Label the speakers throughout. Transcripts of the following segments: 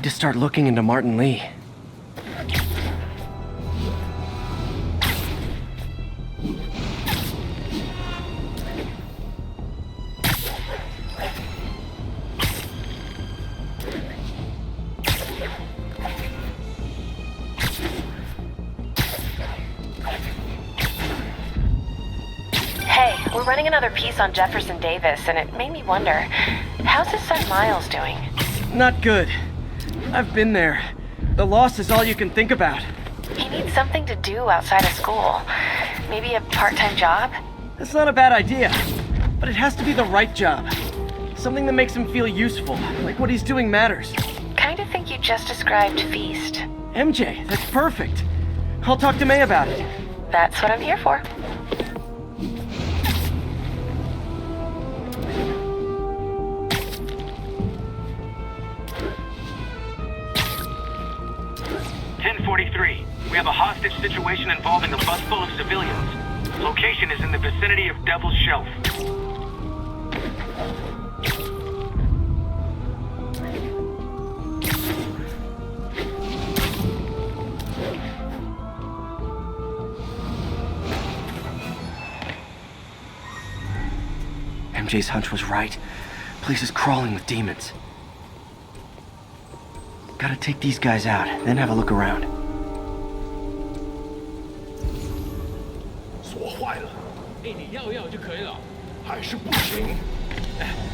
Speaker 1: need to start looking into Martin Lee.
Speaker 2: We're running another piece on Jefferson Davis, and it made me wonder, how's his son Miles doing?
Speaker 1: Not good. I've been there. The loss is all you can think about.
Speaker 2: He needs something to do outside of school. Maybe a part-time job?
Speaker 1: That's not a bad idea, but it has to be the right job. Something that makes him feel useful, like what he's doing matters.
Speaker 2: Kinda think you just described Feast.
Speaker 1: MJ, that's perfect. I'll talk to May about it.
Speaker 2: That's what I'm here for.
Speaker 3: We have a hostage situation involving a bus full of civilians. Location is in the vicinity of Devil's Shelf.
Speaker 1: MJ's hunch was right. Place is crawling with demons. Gotta take these guys out, then have a look around.
Speaker 4: 锁坏了，
Speaker 5: 你要就可以了。
Speaker 4: 还是不行。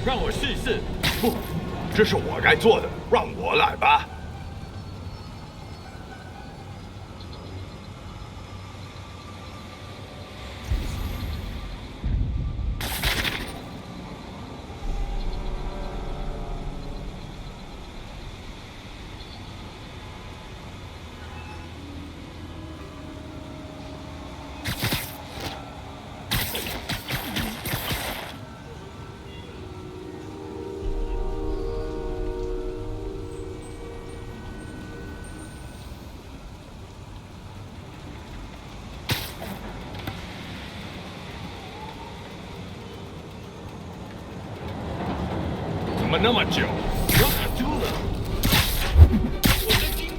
Speaker 5: 让我试一试。
Speaker 4: 不，这是我该做的，让我来吧。
Speaker 5: 怎么那么久？我卡住了。我的经历。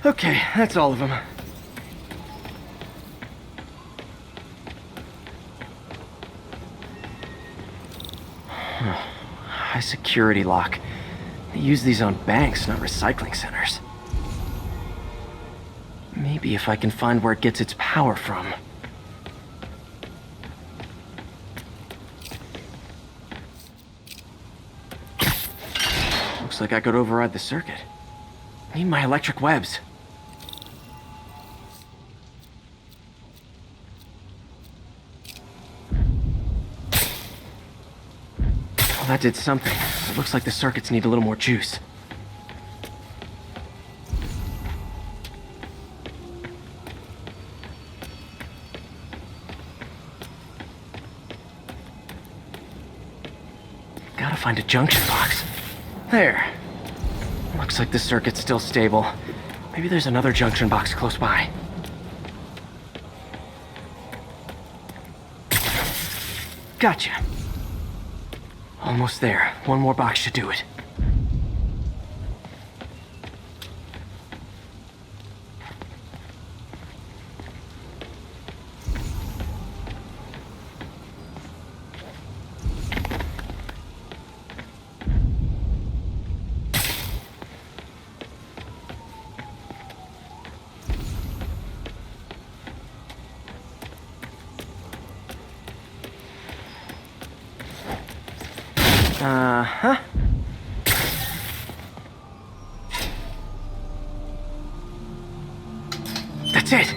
Speaker 1: Okay, that's all of them. High security lock. They use these on banks, not recycling centers. Maybe if I can find where it gets its power from. Looks like I could override the circuit. Need my electric webs. Well, that did something. It looks like the circuits need a little more juice. Gotta find a junction box. There. Looks like the circuit's still stable. Maybe there's another junction box close by. Gotcha. Almost there. One more box should do it. Uh-huh. That's it.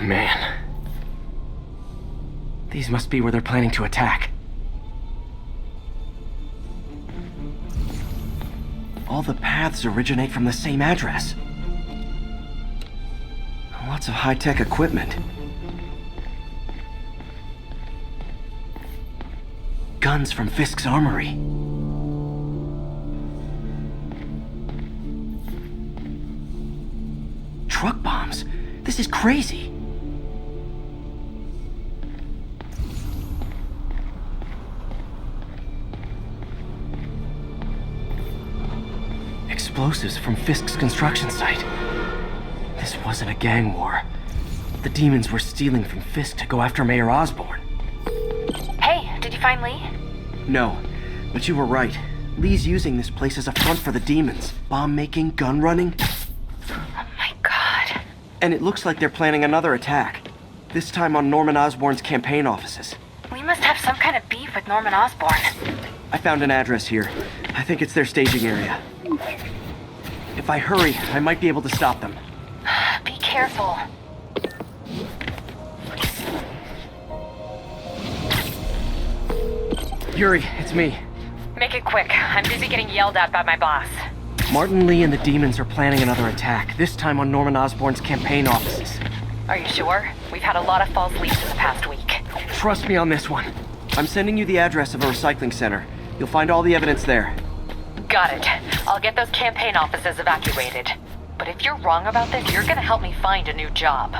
Speaker 1: man. These must be where they're planning to attack. All the paths originate from the same address. Lots of high-tech equipment. Guns from Fisk's armory. Truck bombs? This is crazy. Explosives from Fisk's construction site. This wasn't a gang war. The demons were stealing from Fisk to go after Mayor Osborn.
Speaker 2: Hey, did you find Lee?
Speaker 1: No, but you were right. Lee's using this place as a front for the demons. Bomb-making, gun-running.
Speaker 2: Oh my god.
Speaker 1: And it looks like they're planning another attack. This time on Norman Osborn's campaign offices.
Speaker 2: We must have some kind of beef with Norman Osborn.
Speaker 1: I found an address here. I think it's their staging area. If I hurry, I might be able to stop them.
Speaker 2: Be careful.
Speaker 1: Yuri, it's me.
Speaker 2: Make it quick. I'm busy getting yelled at by my boss.
Speaker 1: Martin Lee and the demons are planning another attack, this time on Norman Osborn's campaign offices.
Speaker 2: Are you sure? We've had a lot of false leads in the past week.
Speaker 1: Trust me on this one. I'm sending you the address of a recycling center. You'll find all the evidence there.
Speaker 2: Got it. I'll get those campaign offices evacuated. But if you're wrong about this, you're gonna help me find a new job.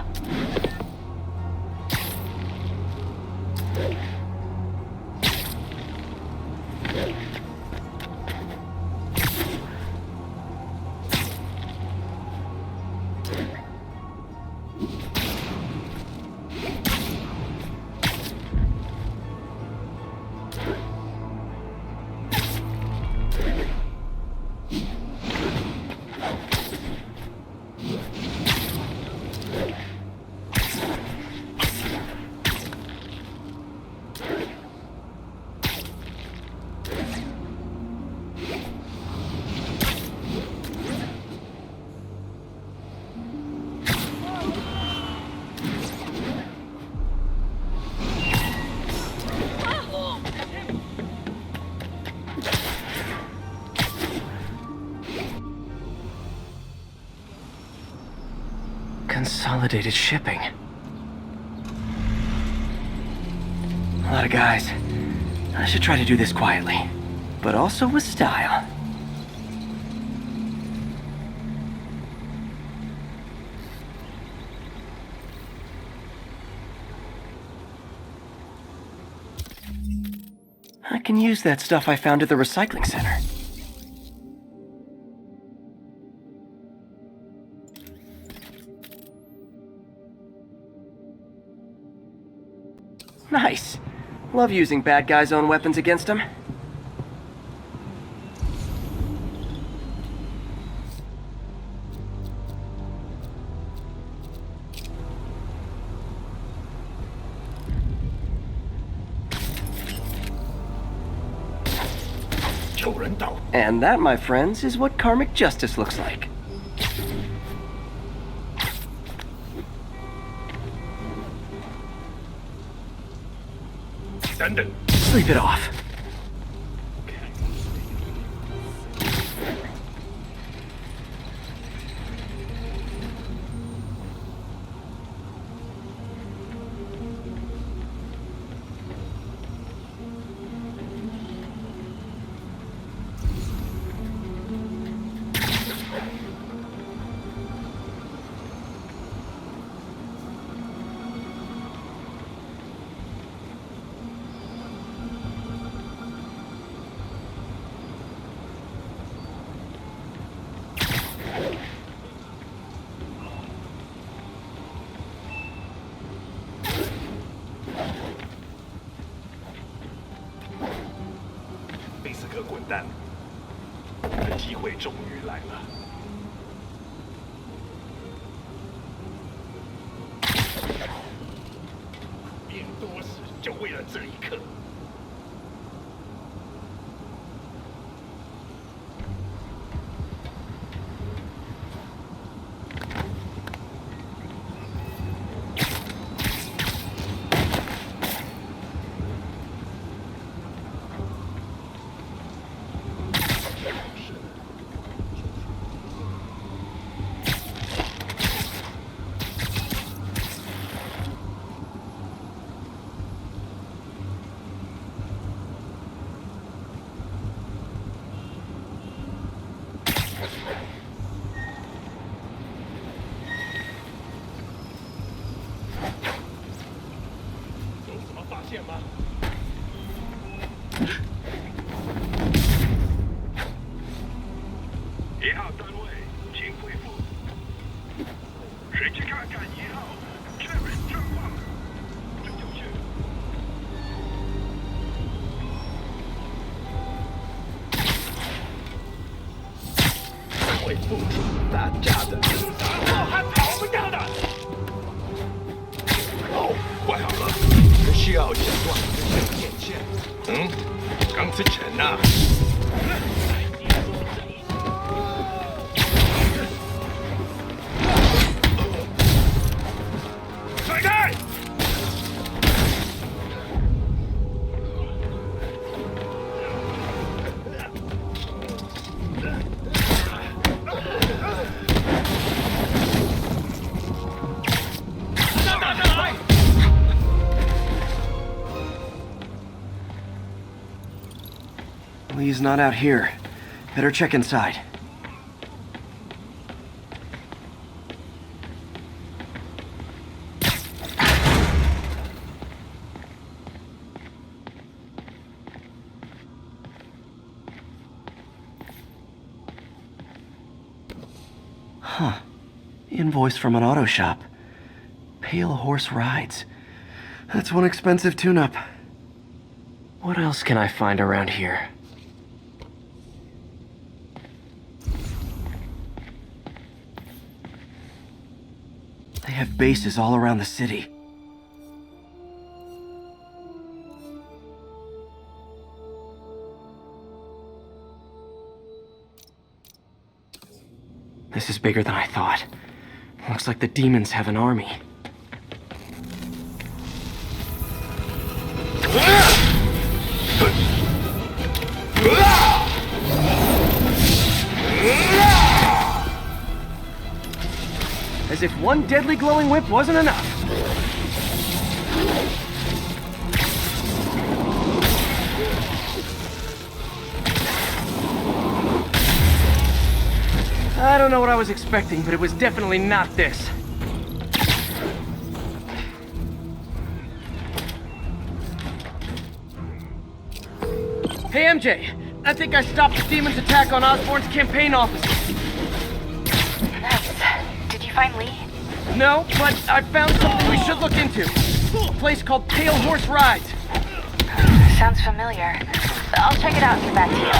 Speaker 1: Consolidated shipping. A lot of guys. I should try to do this quietly, but also with style. I can use that stuff I found at the recycling center. Nice. Love using bad guys' own weapons against them. And that, my friends, is what karmic justice looks like. Sleep it off.
Speaker 5: 谁去看看1号？确认状况。这就是。
Speaker 4: 会付出代价的。
Speaker 5: 我还逃不掉的。
Speaker 4: 哦，快好了，只需要剪断这些电线。嗯，刚之前呐。
Speaker 5: 甩开！Lee's
Speaker 1: not out here. Better check inside. Huh. Invoice from an auto shop. Pale Horse Rides. That's one expensive tune-up. What else can I find around here? They have bases all around the city. This is bigger than I thought. Looks like the demons have an army. As if one deadly glowing whip wasn't enough. I don't know what I was expecting, but it was definitely not this. Hey MJ, I think I stopped the demon's attack on Osborn's campaign offices.
Speaker 2: Nice. Did you find Lee?
Speaker 1: No, but I found something we should look into. A place called Pale Horse Rides.
Speaker 2: Sounds familiar. I'll check it out and get back to you.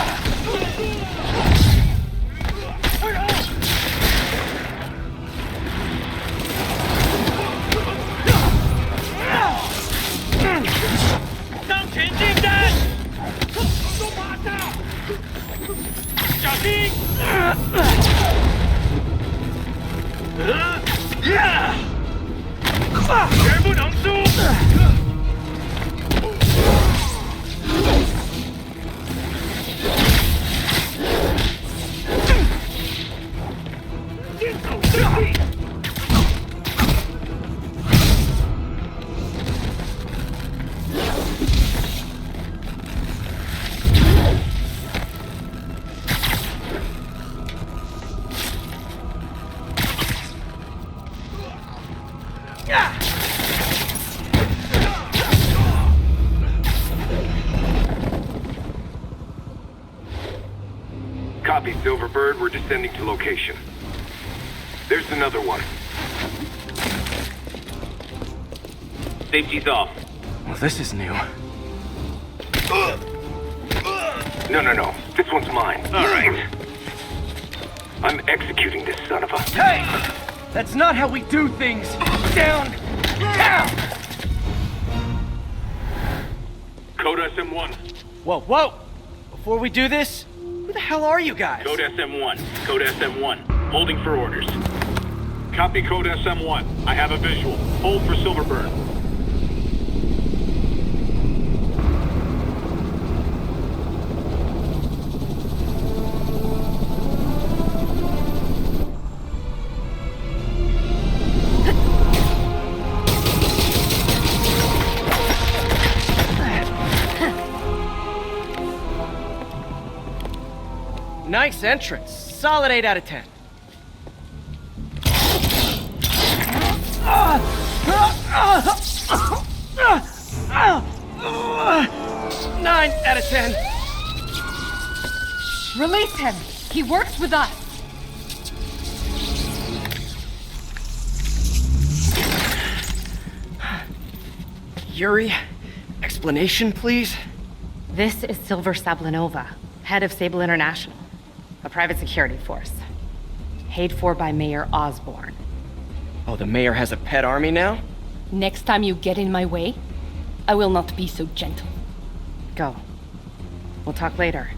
Speaker 3: Copy, Silverbird. We're descending to location. There's another one. Safety's off.
Speaker 1: Well, this is new.
Speaker 3: No. This one's mine. All right. I'm executing this son of a...
Speaker 1: Hey! That's not how we do things! Down! Down!
Speaker 3: Code SM1.
Speaker 1: Whoa! Before we do this, who the hell are you guys?
Speaker 3: Code SM1. Code SM1. Holding for orders. Copy Code SM1. I have a visual. Hold for Silverburn.
Speaker 1: Nice entrance. Solid 8 out of 10. 9 out of 10.
Speaker 6: Release him! He works with us!
Speaker 1: Yuri, explanation, please?
Speaker 6: This is Silver Sablinova, head of Sable International, a private security force. Paid for by Mayor Osborne.
Speaker 1: Oh, the mayor has a pet army now?
Speaker 6: Next time you get in my way, I will not be so gentle. Go. We'll talk later.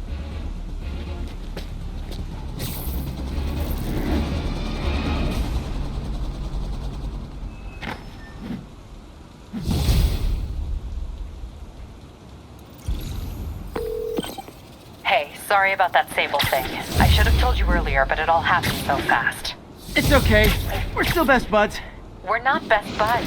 Speaker 2: Hey, sorry about that Sable thing. I should have told you earlier, but it all happened so fast.
Speaker 1: It's okay. We're still best buds.
Speaker 2: We're not best buds.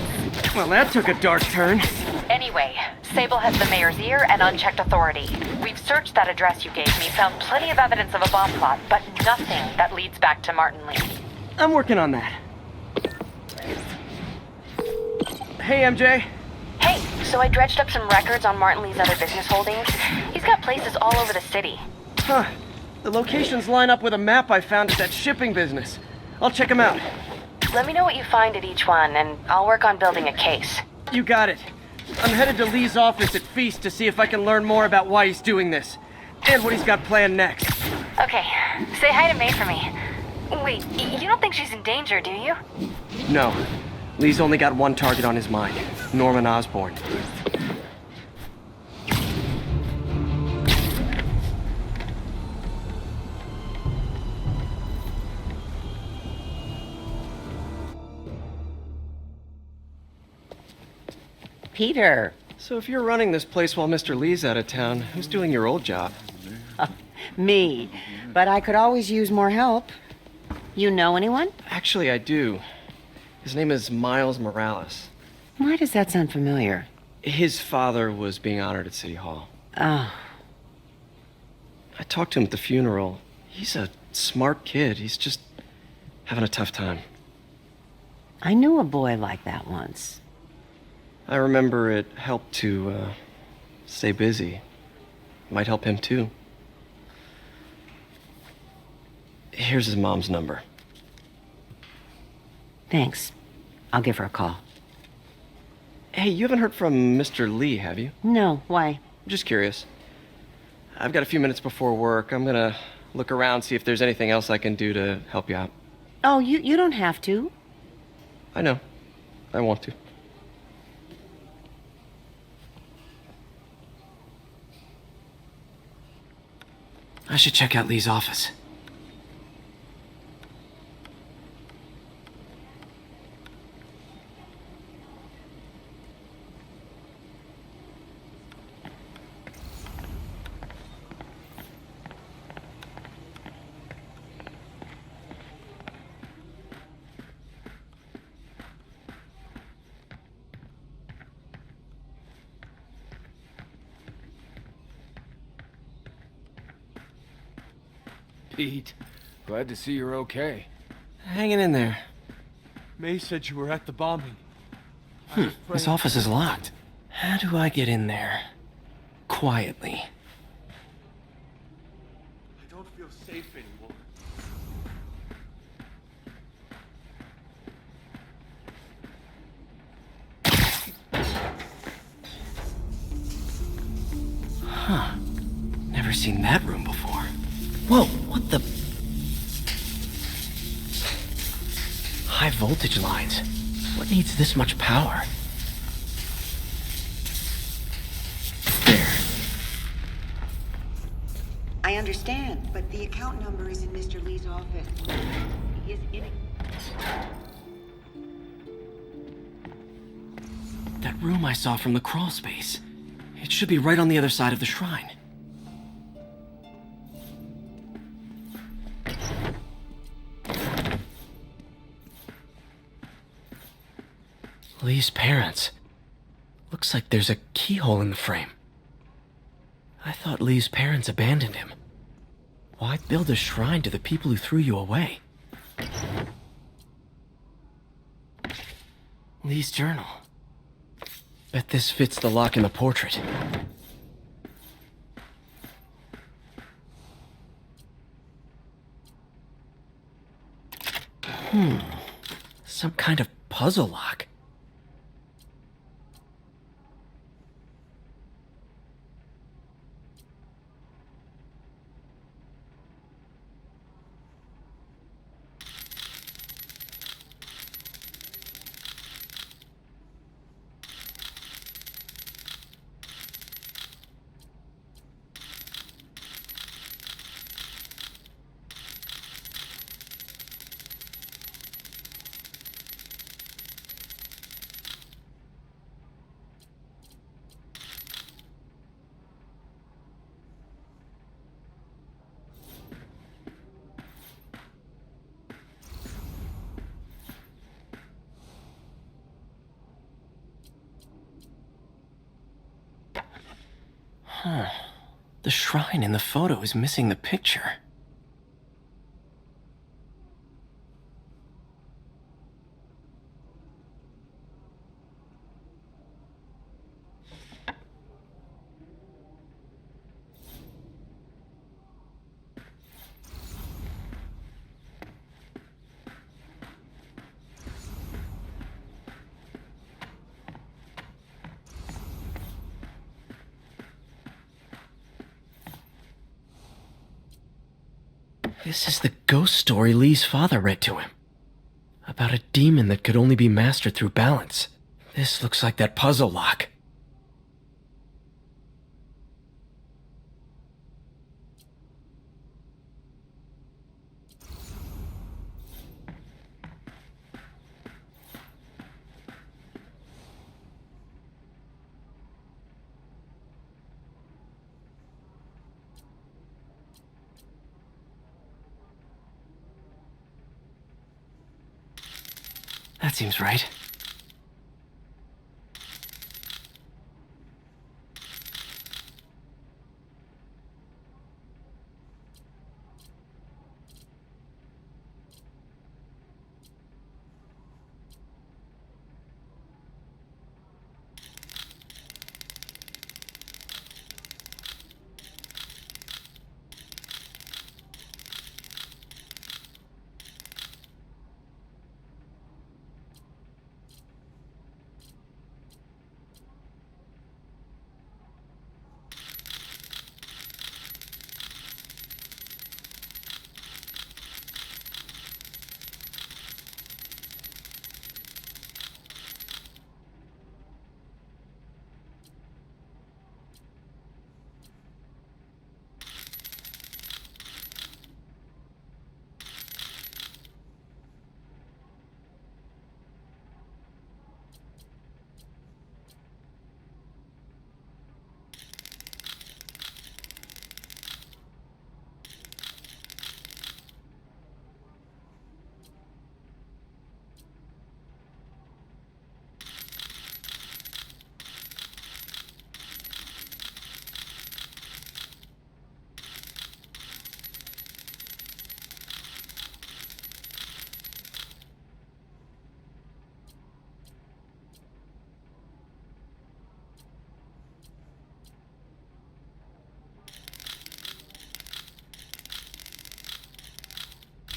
Speaker 1: Well, that took a dark turn.
Speaker 2: Anyway, Sable has the mayor's ear and unchecked authority. We've searched that address you gave me, found plenty of evidence of a bomb plot, but nothing that leads back to Martin Lee.
Speaker 1: I'm working on that. Hey, MJ.
Speaker 2: Hey, so I dredged up some records on Martin Lee's other business holdings. He's got places all over the city.
Speaker 1: Huh. The locations line up with a map I found at that shipping business. I'll check them out.
Speaker 2: Let me know what you find at each one, and I'll work on building a case.
Speaker 1: You got it. I'm headed to Lee's office at Feast to see if I can learn more about why he's doing this. And what he's got planned next.
Speaker 2: Okay, say hi to May for me. Wait, you don't think she's in danger, do you?
Speaker 1: No. Lee's only got one target on his mind. Norman Osborn.
Speaker 6: Peter.
Speaker 1: So if you're running this place while Mr. Lee's out of town, who's doing your old job?
Speaker 6: Me. But I could always use more help. You know anyone?
Speaker 1: Actually, I do. His name is Miles Morales.
Speaker 6: Why does that sound familiar?
Speaker 1: His father was being honored at City Hall.
Speaker 6: Oh.
Speaker 1: I talked to him at the funeral. He's a smart kid. He's just having a tough time.
Speaker 6: I knew a boy like that once.
Speaker 1: I remember it helped to stay busy. Might help him too. Here's his mom's number.
Speaker 6: Thanks. I'll give her a call.
Speaker 1: Hey, you haven't heard from Mr. Lee, have you?
Speaker 6: No, why?
Speaker 1: Just curious. I've got a few minutes before work. I'm gonna look around, see if there's anything else I can do to help you out.
Speaker 6: Oh, you don't have to.
Speaker 1: I know. I want to. I should check out Lee's office.
Speaker 5: Pete, glad to see you're okay.
Speaker 1: Hanging in there.
Speaker 7: May said you were at the bombing.
Speaker 1: This office is locked. How do I get in there? Quietly.
Speaker 7: I don't feel safe anymore.
Speaker 1: Huh. Never seen that room before. Whoa, what the? High voltage lines. What needs this much power? There.
Speaker 8: I understand, but the account number is in Mr. Lee's office. He is in it.
Speaker 1: That room I saw from the crawl space. It should be right on the other side of the shrine. Lee's parents. Looks like there's a keyhole in the frame. I thought Lee's parents abandoned him. Why build a shrine to the people who threw you away? Lee's journal. Bet this fits the lock in the portrait. Some kind of puzzle lock. The shrine in the photo is missing the picture. This is the ghost story Lee's father read to him. About a demon that could only be mastered through balance. This looks like that puzzle lock. That seems right.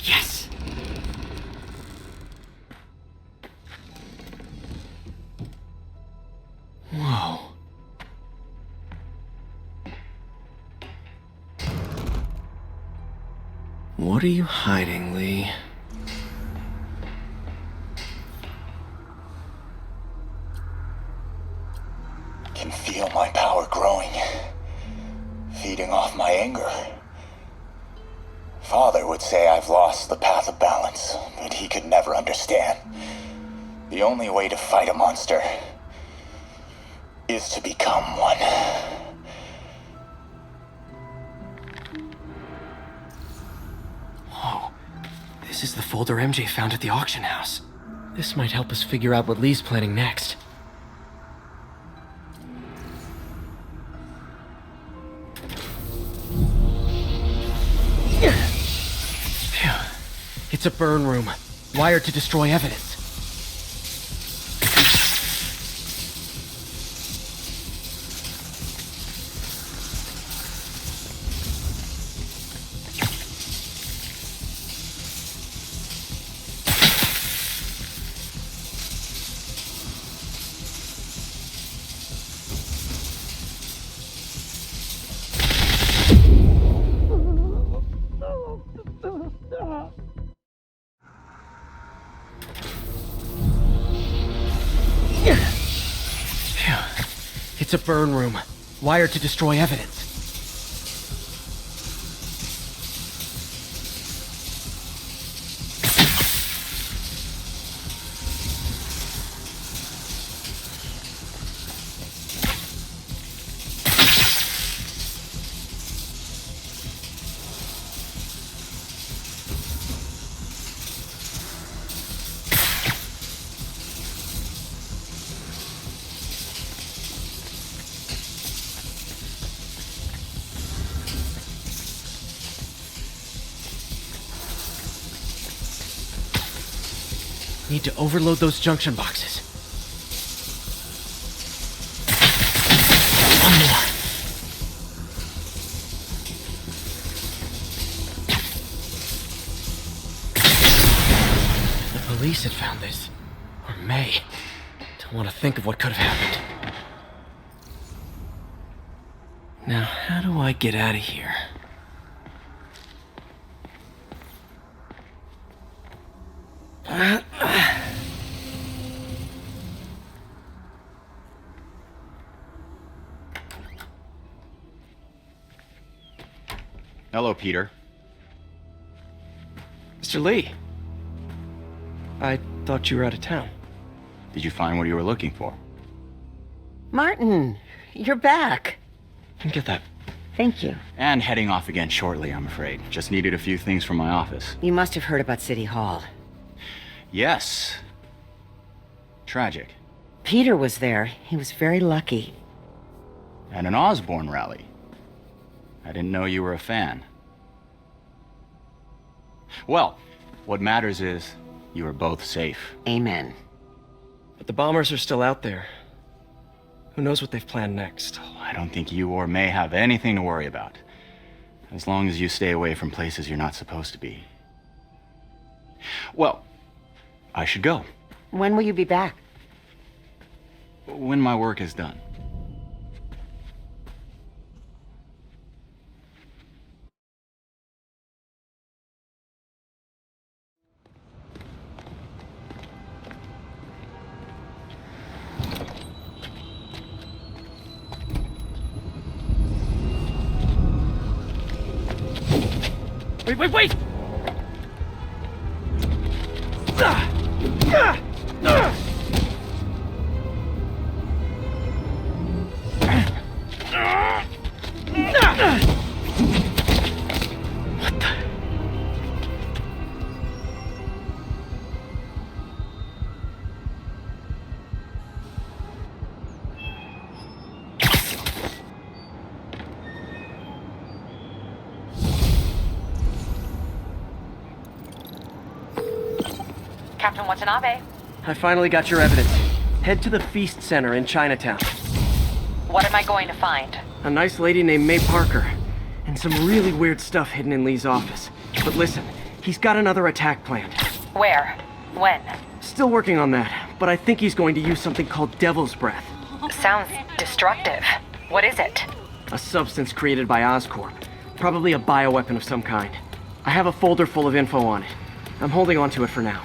Speaker 1: Yes! Whoa. What are you hiding, Lee?
Speaker 9: Can feel my power growing, feeding off my anger. Father would say I've lost the path of balance, but he could never understand. The only way to fight a monster is to become one.
Speaker 1: Whoa. This is the folder MJ found at the auction house. This might help us figure out what Lee's planning next. Phew. It's a burn room, wired to destroy evidence. It's a burn room, wired to destroy evidence. Need to overload those junction boxes. One more. The police had found this. Or May. Don't want to think of what could have happened. Now, how do I get out of here?
Speaker 10: Hello, Peter.
Speaker 1: Mr. Lee. I thought you were out of town.
Speaker 10: Did you find what you were looking for?
Speaker 8: Martin, you're back.
Speaker 1: Get that.
Speaker 8: Thank you.
Speaker 10: And heading off again shortly, I'm afraid. Just needed a few things from my office.
Speaker 8: You must have heard about City Hall.
Speaker 10: Yes. Tragic.
Speaker 8: Peter was there. He was very lucky.
Speaker 10: And an Osborn rally. I didn't know you were a fan. Well, what matters is you are both safe.
Speaker 8: Amen.
Speaker 1: But the bombers are still out there. Who knows what they've planned next?
Speaker 10: I don't think you or May have anything to worry about. As long as you stay away from places you're not supposed to be. Well, I should go.
Speaker 8: When will you be back?
Speaker 10: When my work is done.
Speaker 1: Wait! What the?
Speaker 2: Captain Watanabe,
Speaker 1: I finally got your evidence. Head to the Feast Center in Chinatown.
Speaker 2: what am I going to find?
Speaker 1: A nice lady named May Parker. And some really weird stuff hidden in Lee's office. But listen, he's got another attack planned.
Speaker 2: Where? When?
Speaker 1: Still working on that, but I think he's going to use something called Devil's Breath.
Speaker 2: Sounds destructive. What is it?
Speaker 1: A substance created by Oscorp. Probably a bioweapon of some kind. I have a folder full of info on it. I'm holding on to it for now.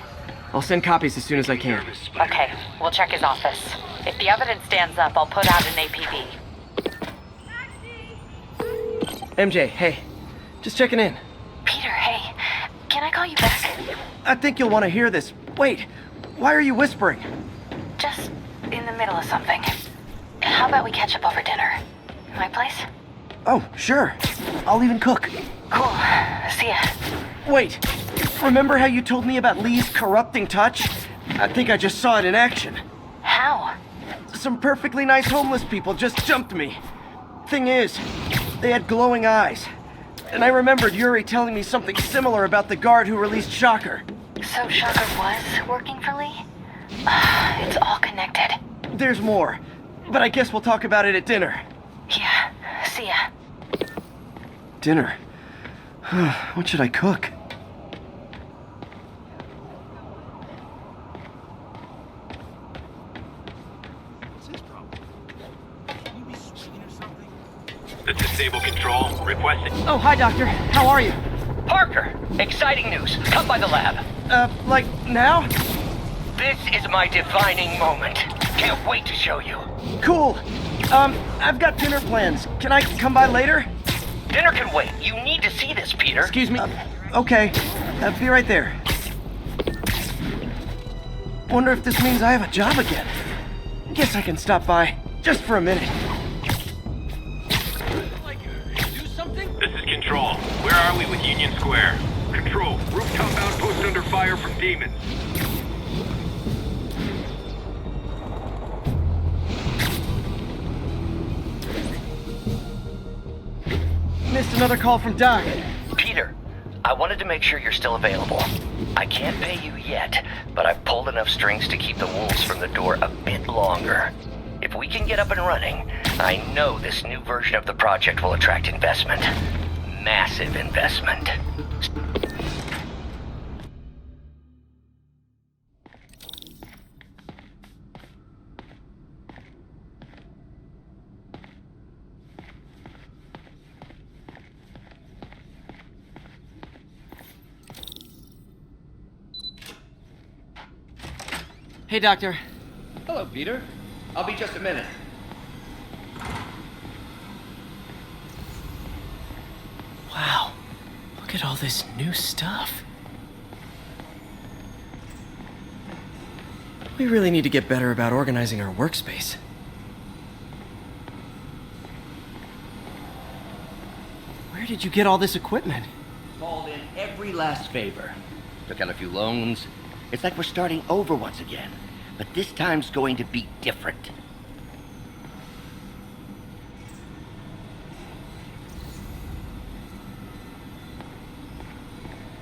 Speaker 1: I'll send copies as soon as I can.
Speaker 2: Okay, we'll check his office. If the evidence stands up, I'll put out an APB.
Speaker 1: MJ, hey. Just checking in.
Speaker 2: Peter, hey. Can I call you back?
Speaker 1: I think you'll want to hear this. Wait, why are you whispering?
Speaker 2: Just in the middle of something. How about we catch up over dinner? My place?
Speaker 1: Oh, sure. I'll even cook.
Speaker 2: Cool. See ya.
Speaker 1: Wait, remember how you told me about Lee's corrupting touch? I think I just saw it in action.
Speaker 2: How?
Speaker 1: Some perfectly nice homeless people just jumped me. Thing is, they had glowing eyes. And I remembered Yuri telling me something similar about the guard who released Shocker.
Speaker 2: So Shocker was working for Lee? It's all connected.
Speaker 1: There's more, but I guess we'll talk about it at dinner.
Speaker 2: Yeah, see ya.
Speaker 1: Dinner? What should I cook?
Speaker 3: This is Sable Control. Requesting.
Speaker 1: Oh, hi, Doctor. How are you?
Speaker 11: Parker, exciting news. Come by the lab.
Speaker 1: Like now?
Speaker 11: This is my defining moment. Can't wait to show you.
Speaker 1: Cool. I've got dinner plans. Can I come by later?
Speaker 11: Dinner can wait. You need to see this, Peter.
Speaker 1: Excuse me. Okay. Be right there. Wonder if this means I have a job again. Guess I can stop by just for a minute.
Speaker 3: This is Control. Where are we with Union Square? Control, rooftop outpost under fire from demons.
Speaker 1: Missed another call from Doc.
Speaker 11: Peter, I wanted to make sure you're still available. I can't pay you yet, but I've pulled enough strings to keep the wolves from the door a bit longer. If we can get up and running, I know this new version of the project will attract investment. Massive investment.
Speaker 1: Hey, Doctor.
Speaker 12: Hello, Peter. I'll be just a minute.
Speaker 1: Wow. Look at all this new stuff. We really need to get better about organizing our workspace. Where did you get all this equipment?
Speaker 12: Called in every last favor. Took out a few loans. It's like we're starting over once again. But this time's going to be different.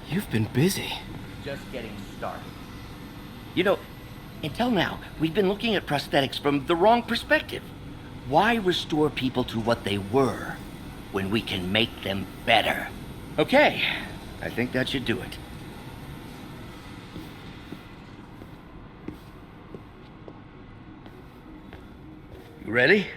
Speaker 1: You've been busy.
Speaker 12: Just getting started. You know, until now, we've been looking at prosthetics from the wrong perspective. Why restore people to what they were when we can make them better? Okay, I think that should do it. You ready?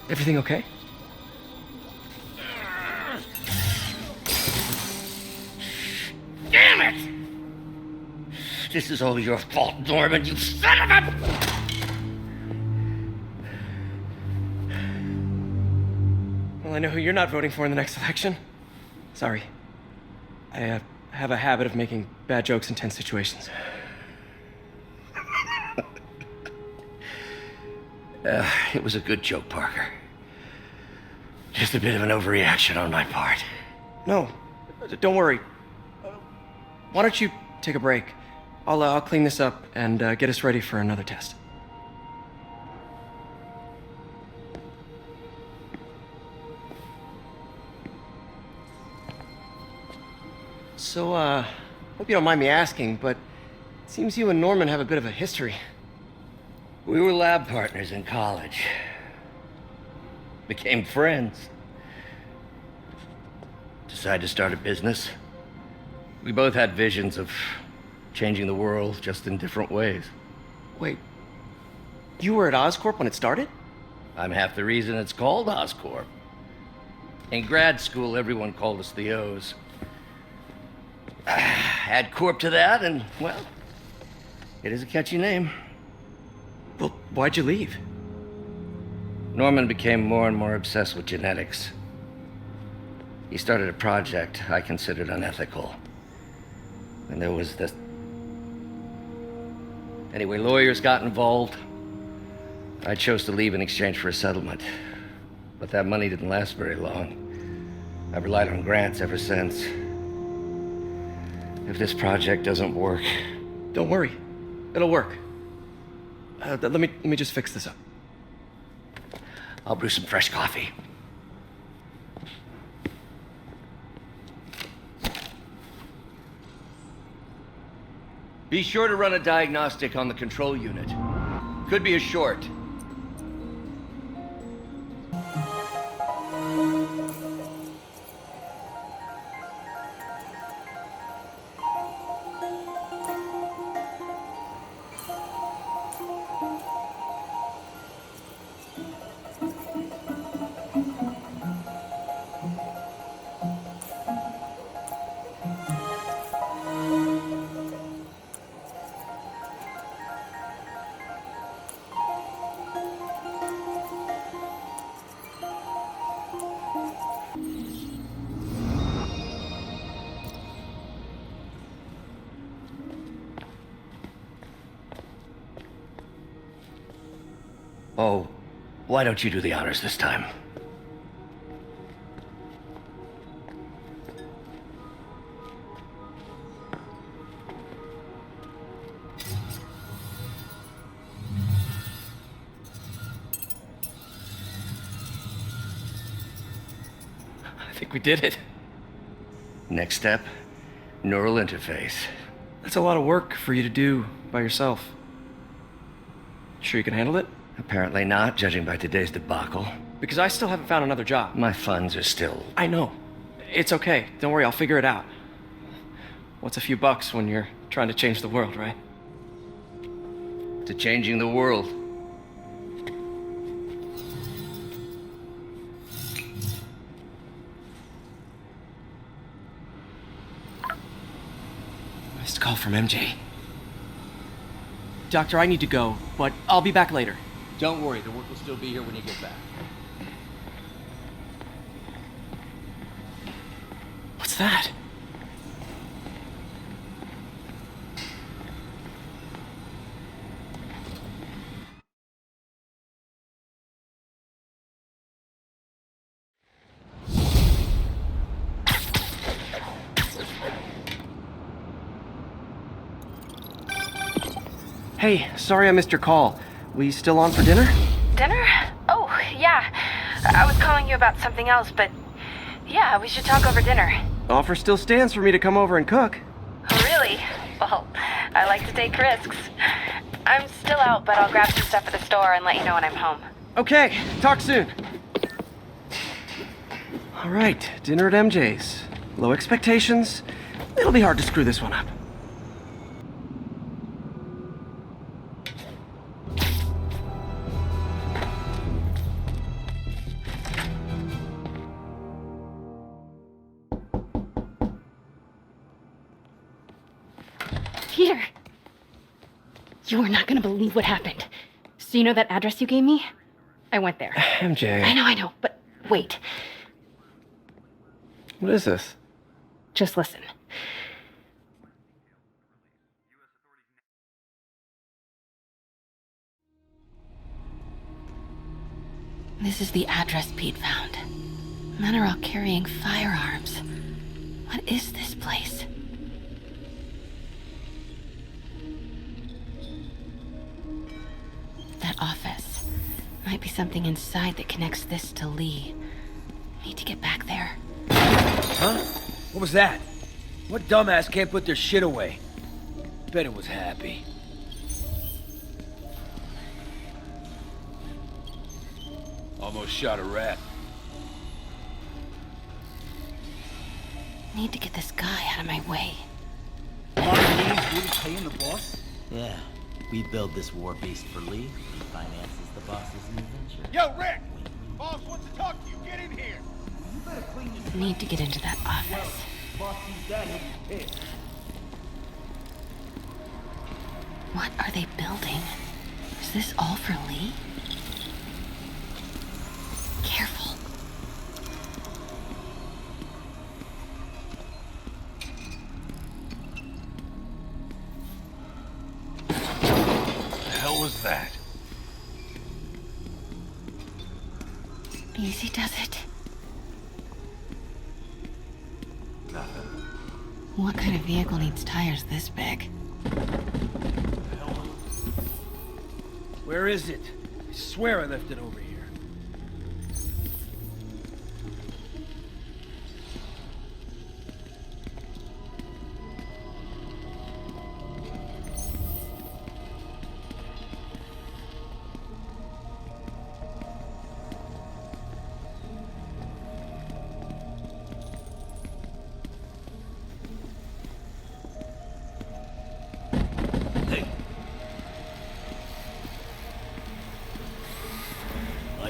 Speaker 1: Everything okay?
Speaker 12: Damn it! This is all your fault, Norman, you son of a...
Speaker 1: Well, I know who you're not voting for in the next election. Sorry. I have a habit of making bad jokes in tense situations.
Speaker 12: It was a good joke, Parker. Just a bit of an overreaction on my part.
Speaker 1: No, don't worry. Why don't you take a break? I'll clean this up and get us ready for another test. So, hope you don't mind me asking, but it seems you and Norman have a bit of a history.
Speaker 12: We were lab partners in college. Became friends. Decided to start a business. We both had visions of changing the world, just in different ways.
Speaker 1: Wait, you were at Oscorp when it started?
Speaker 12: I'm half the reason it's called Oscorp. In grad school, everyone called us the O's. Add Corp to that, and, well, it is a catchy name.
Speaker 1: Well, why'd you leave?
Speaker 12: Norman became more and more obsessed with genetics. He started a project I considered unethical. And there was this... Anyway, lawyers got involved. I chose to leave in exchange for a settlement. But that money didn't last very long. I've relied on grants ever since. If this project doesn't work...
Speaker 1: Don't worry. It'll work. Let me just fix this up.
Speaker 12: I'll brew some fresh coffee. Be sure to run a diagnostic on the control unit. Could be a short. Oh, Why don't you do the honors this time?
Speaker 1: I think we did it.
Speaker 12: Next step, neural interface.
Speaker 1: That's a lot of work for you to do by yourself. Sure you can handle it?
Speaker 12: Apparently not, judging by today's debacle.
Speaker 1: Because I still haven't found another job.
Speaker 12: My funds are still...
Speaker 1: I know. It's okay. Don't worry, I'll figure it out. What's a few bucks when you're trying to change the world, right?
Speaker 12: To changing the world.
Speaker 1: Missed call from MJ. Doctor, I need to go, but I'll be back later.
Speaker 13: Don't worry, the work will still be here when you get back.
Speaker 1: What's that? Hey, sorry I missed your call. We still on for dinner?
Speaker 2: Dinner? Oh, yeah. I was calling you about something else, but yeah, we should talk over dinner.
Speaker 1: Offer still stands for me to come over and cook.
Speaker 2: Really? Well, I like to take risks. I'm still out, but I'll grab some stuff at the store and let you know when I'm home.
Speaker 1: Okay, talk soon. All right, dinner at MJ's. Low expectations. It'll be hard to screw this one up.
Speaker 6: Peter! You are not gonna believe what happened. So you know that address you gave me? I went there.
Speaker 1: MJ.
Speaker 6: I know, but wait.
Speaker 1: What is this?
Speaker 6: Just listen. This is the address Pete found. Men are all carrying firearms. What is this place? That office. Might be something inside that connects this to Lee. Need to get back there.
Speaker 13: Huh? What was that? What dumbass can't put their shit away? Bet it was Happy. Almost shot a rat.
Speaker 6: Need to get this guy out of my way.
Speaker 14: Lee's really paying the boss? Yeah. We build this war beast for Lee. He finances the boss's new venture.
Speaker 4: Yo, Rick! Boss wants to talk to you. Get in here.
Speaker 6: Need to get into that office.
Speaker 14: Boss sees that, he'll be pissed.
Speaker 6: What are they building? Is this all for Lee? Careful.
Speaker 4: What the hell was that?
Speaker 6: Easy does it.
Speaker 4: Nothing.
Speaker 6: What kind of vehicle needs tires this big?
Speaker 13: Where is it? I swear I left it over here.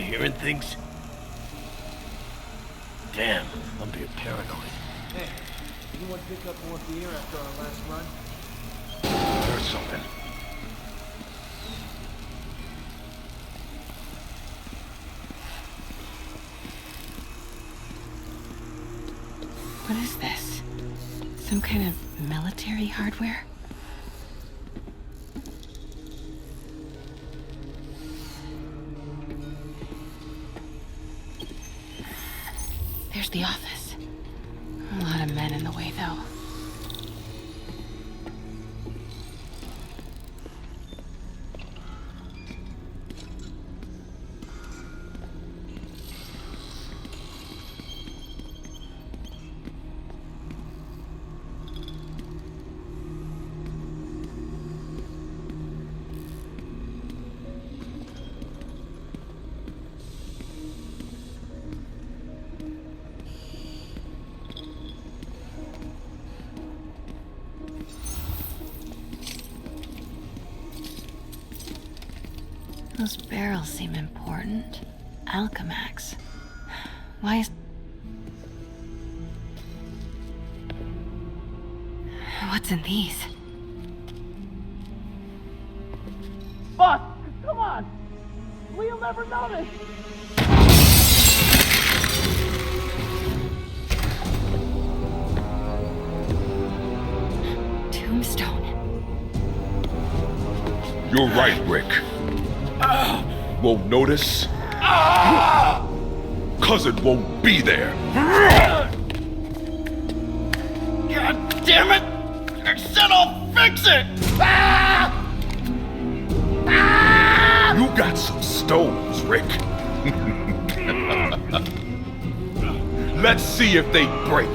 Speaker 12: Hearing things? Damn, I'm being paranoid.
Speaker 13: Hey, anyone pick up more beer after our last run?
Speaker 4: There's something.
Speaker 6: What is this? Some kind of military hardware? There's the office. A lot of men in the way, though. Those barrels seem important. Alchemax. Why is... What's in these?
Speaker 15: Boss, come on! We'll never notice!
Speaker 6: Tombstone.
Speaker 5: You're right, Rick. Won't notice? Cause it won't be there.
Speaker 15: God damn it! I said I'll fix it!
Speaker 5: You got some stones, Rick. Let's see if they break.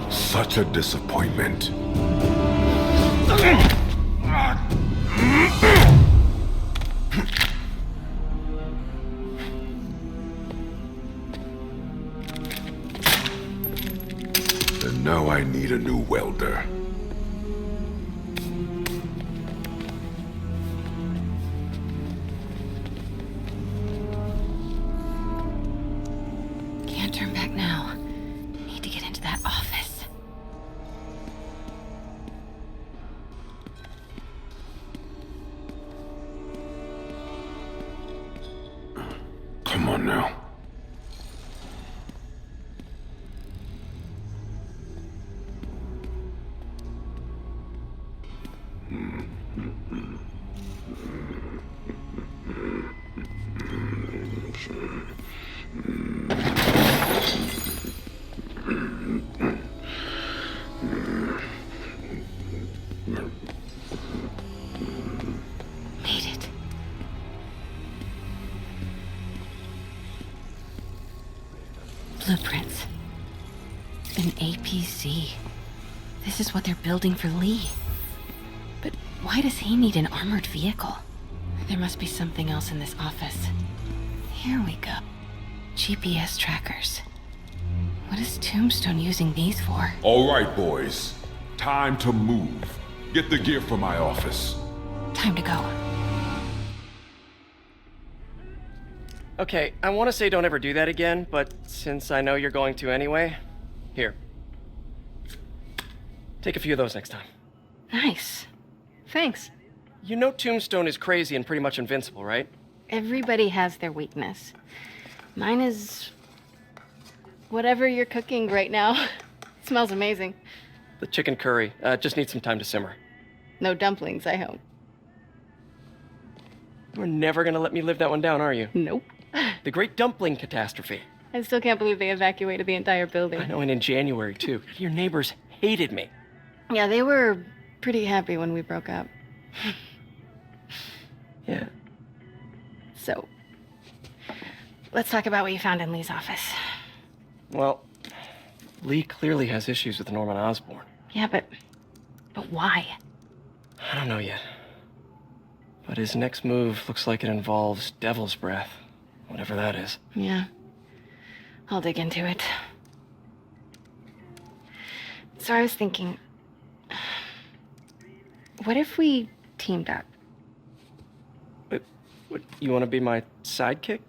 Speaker 5: Such a disappointment. And now I need a new welder.
Speaker 6: Can't turn back now. Need to get into that office.
Speaker 5: Come on now.
Speaker 6: Made it. Blueprints. An APC. This is what they're building for Lee. But why does he need an armored vehicle? There must be something else in this office. Here we go. GPS trackers. What is Tombstone using these for?
Speaker 5: All right, boys. Time to move. Get the gear from my office.
Speaker 6: Time to go.
Speaker 1: Okay, I want to say don't ever do that again, but since I know you're going to anyway, here. Take a few of those next time.
Speaker 6: Nice. Thanks.
Speaker 1: You know Tombstone is crazy and pretty much invincible, right?
Speaker 6: Everybody has their weakness. Mine is... whatever you're cooking right now. Smells amazing.
Speaker 1: The chicken curry. Just needs some time to simmer.
Speaker 6: No dumplings, I hope.
Speaker 1: You're never gonna let me live that one down, are you?
Speaker 6: Nope.
Speaker 1: The Great Dumpling Catastrophe.
Speaker 6: I still can't believe they evacuated the entire building.
Speaker 1: I know, and in January, too. Your neighbors hated me.
Speaker 6: Yeah, they were pretty happy when we broke up.
Speaker 1: Yeah.
Speaker 6: So, let's talk about what you found in Lee's office.
Speaker 1: Well, Lee clearly has issues with Norman Osborn.
Speaker 6: Yeah, but why?
Speaker 1: I don't know yet. But his next move looks like it involves Devil's Breath. Whatever that is.
Speaker 6: Yeah. I'll dig into it. So I was thinking, what if we teamed up?
Speaker 1: What, you want to be my sidekick?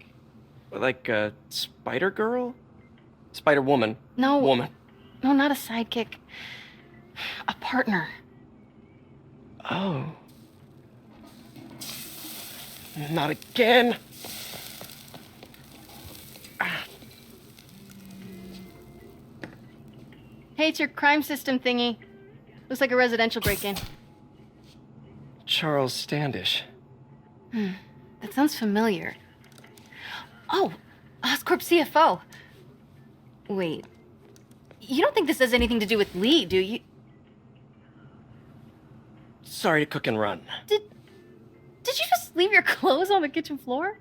Speaker 1: Like a spider girl? Spider woman.
Speaker 6: No.
Speaker 1: Woman.
Speaker 6: No, not a sidekick. A partner.
Speaker 1: Oh. Not again.
Speaker 6: Hey, it's your crime system thingy. Looks like a residential break-in.
Speaker 1: Charles Standish.
Speaker 6: That sounds familiar. Oh, Oscorp CFO. Wait. You don't think this has anything to do with Lee, do you?
Speaker 1: Sorry to cook and run.
Speaker 6: Did you just leave your clothes on the kitchen floor?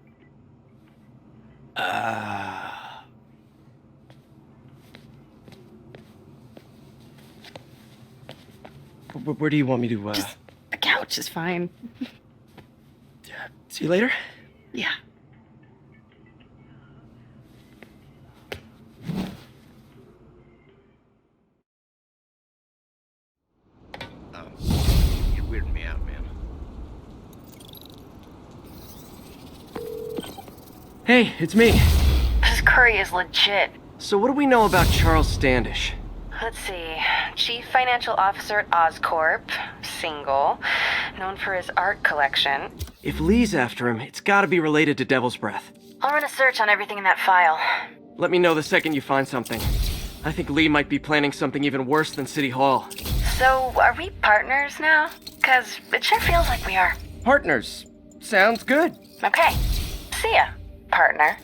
Speaker 1: Where do you want me to,
Speaker 6: Just the couch is fine.
Speaker 1: See you later?
Speaker 6: Yeah.
Speaker 12: You're weirding me out, man.
Speaker 1: Hey, it's me.
Speaker 2: This curry is legit.
Speaker 1: So what do we know about Charles Standish?
Speaker 2: Let's see. Chief Financial Officer at Oscorp. Single. Known for his art collection.
Speaker 1: If Lee's after him, it's gotta be related to Devil's Breath.
Speaker 2: I'll run a search on everything in that file.
Speaker 1: Let me know the second you find something. I think Lee might be planning something even worse than City Hall.
Speaker 2: So, are we partners now? 'Cause it sure feels like we are.
Speaker 1: Partners. Sounds good.
Speaker 2: Okay. See ya, partner.